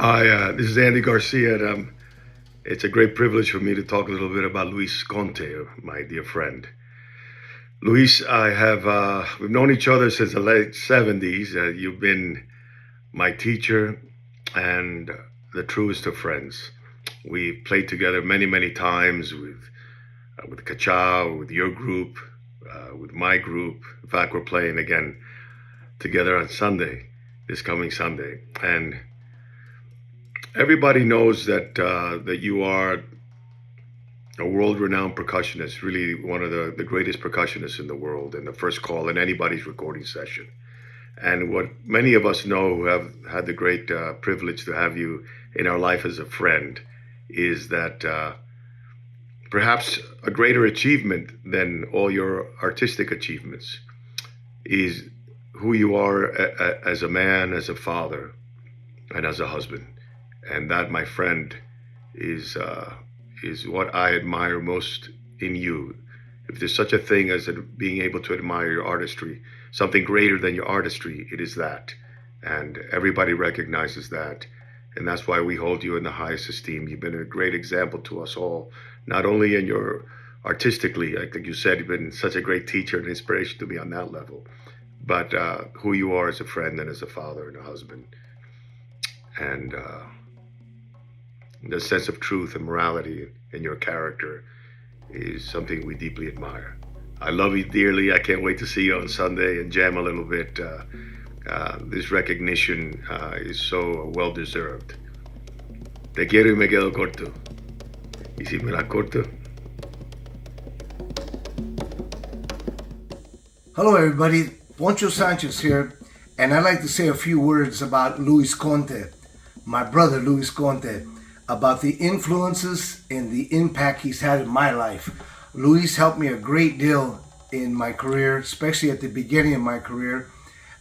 Hi, this is Andy Garcia, and it's a great privilege for me to talk a little bit about Luis Conte, my dear friend. Luis, we've known each other since the late 70s. You've been my teacher and the truest of friends. We've played together many, many times with Cachao, with your group, with my group. In fact, we're playing again together on Sunday, this coming Sunday. And everybody knows that you are a world-renowned percussionist, really one of the greatest percussionists in the world, and the first call in anybody's recording session. And what many of us know who have had the great privilege to have you in our life as a friend is that perhaps a greater achievement than all your artistic achievements is who you are as a man, as a father, and as a husband. And that, my friend, is what I admire most in you. If there's such a thing as being able to admire your artistry, something greater than your artistry, it is that. And everybody recognizes that. And that's why we hold you in the highest esteem. You've been a great example to us all, not only in your artistically, like you said, you've been such a great teacher and inspiration to me on that level, but who you are as a friend and as a father and a husband. And the sense of truth and morality in your character is something we deeply admire. I love you dearly. I can't wait to see you on Sunday and jam a little bit. This recognition is so well deserved. Te quiero y me quedo corto. Y si me la corto. Hello everybody, Poncho Sanchez here, and I'd like to say a few words about Luis Conte, my brother Luis Conte, about the influences and the impact he's had in my life. Luis helped me a great deal in my career, especially at the beginning of my career.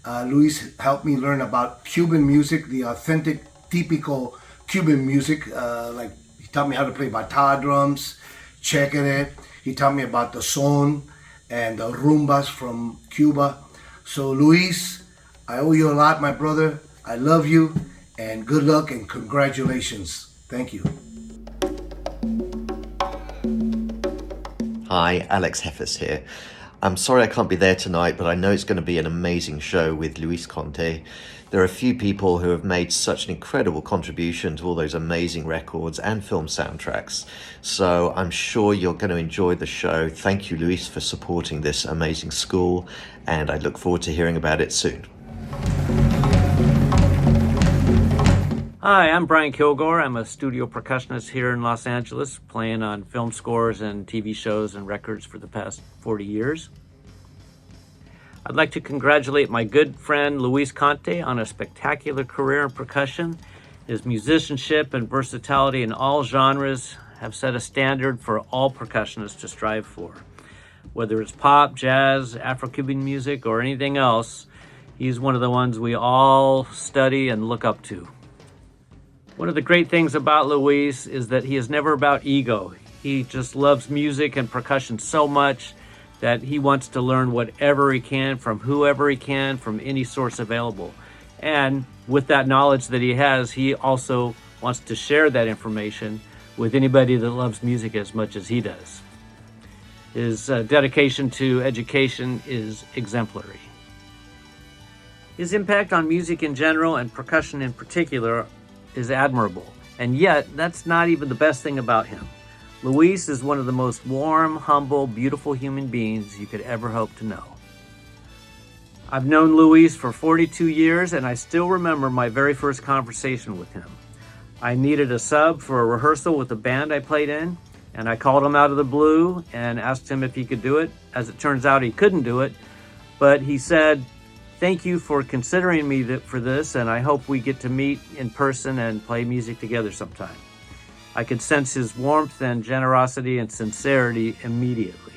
Luis helped me learn about Cuban music, the authentic, typical Cuban music. Like he taught me how to play bata drums, chequere. He taught me about the son and the rumbas from Cuba. So Luis, I owe you a lot, my brother. I love you, and good luck and congratulations. Thank you. Hi, Alex Heffers here. I'm sorry I can't be there tonight, but I know it's going to be an amazing show with Luis Conte. There are a few people who have made such an incredible contribution to all those amazing records and film soundtracks. So I'm sure you're going to enjoy the show. Thank you, Luis, for supporting this amazing school, and I look forward to hearing about it soon. Hi, I'm Brian Kilgore. I'm a studio percussionist here in Los Angeles, playing on film scores and TV shows and records for the past 40 years. I'd like to congratulate my good friend Luis Conte on a spectacular career in percussion. His musicianship and versatility in all genres have set a standard for all percussionists to strive for. Whether it's pop, jazz, Afro-Cuban music, or anything else, he's one of the ones we all study and look up to. One of the great things about Luis is that he is never about ego. He just loves music and percussion so much that he wants to learn whatever he can from whoever he can, from any source available. And with that knowledge that he has, he also wants to share that information with anybody that loves music as much as he does. His dedication to education is exemplary. His impact on music in general and percussion in particular is admirable, and yet that's not even the best thing about him. Luis is one of the most warm, humble, beautiful human beings you could ever hope to know. I've known Luis for 42 years, and I still remember my very first conversation with him. I needed a sub for a rehearsal with the band I played in, and I called him out of the blue and asked him if he could do it. As it turns out, he couldn't do it, but he said, "Thank you for considering me for this, and I hope we get to meet in person and play music together sometime." I could sense his warmth and generosity and sincerity immediately.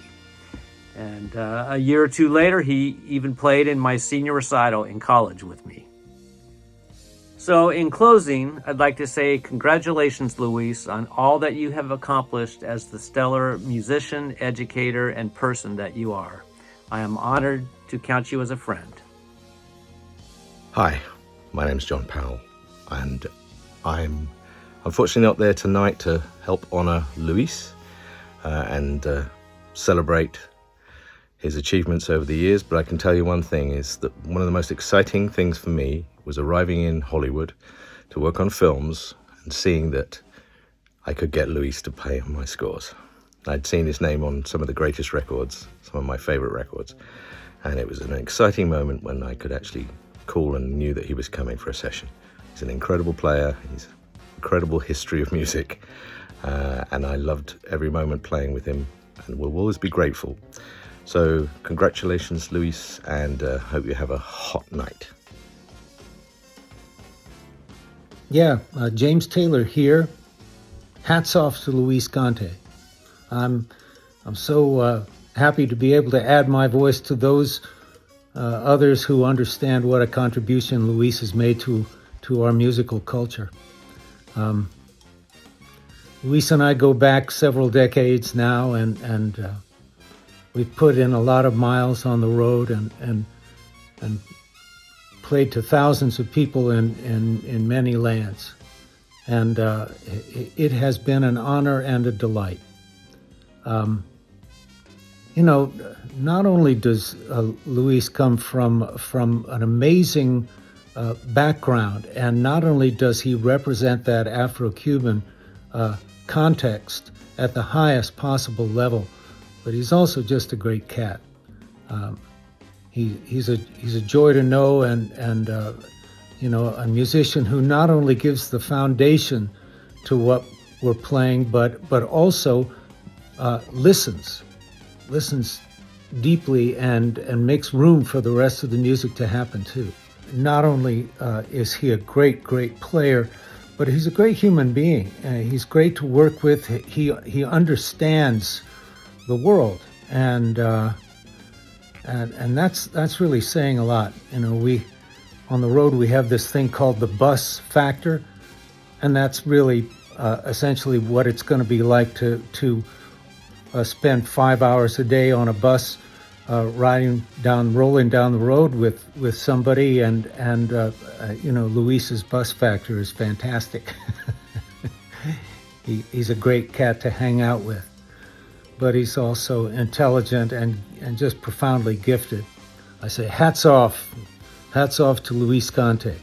And a year or two later, he even played in my senior recital in college with me. So in closing, I'd like to say congratulations, Luis, on all that you have accomplished as the stellar musician, educator, and person that you are. I am honored to count you as a friend. Hi, my name is John Powell, and I'm unfortunately not there tonight to help honor Luis and celebrate his achievements over the years, but I can tell you one thing is that one of the most exciting things for me was arriving in Hollywood to work on films and seeing that I could get Luis to play on my scores. I'd seen his name on some of the greatest records, some of my favorite records, and it was an exciting moment when I could actually call and knew that he was coming for a session. He's an incredible player, he's an incredible history of music, and I loved every moment playing with him and will always be grateful. So congratulations, Luis, and hope you have a hot night. Yeah, James Taylor here. Hats off to Luis Conte. I'm so happy to be able to add my voice to those others who understand what a contribution Luis has made to our musical culture. Luis and I go back several decades now, and we've put in a lot of miles on the road and played to thousands of people in many lands. And it has been an honor and a delight. Not only does Luis come from an amazing background, and not only does he represent that Afro-Cuban context at the highest possible level, but he's also just a great cat. He's a joy to know, and a musician who not only gives the foundation to what we're playing, but also listens deeply and makes room for the rest of the music to happen too. Not only is he a great player, but he's a great human being. He's great to work with. He understands the world, and that's really saying a lot. We on the road we have this thing called the bus factor, and that's really essentially what it's going to be like to spend 5 hours a day on a bus, rolling down the road with somebody, and Luis's bus factor is fantastic. He's a great cat to hang out with, but he's also intelligent and just profoundly gifted. I say hats off to Luis Conte.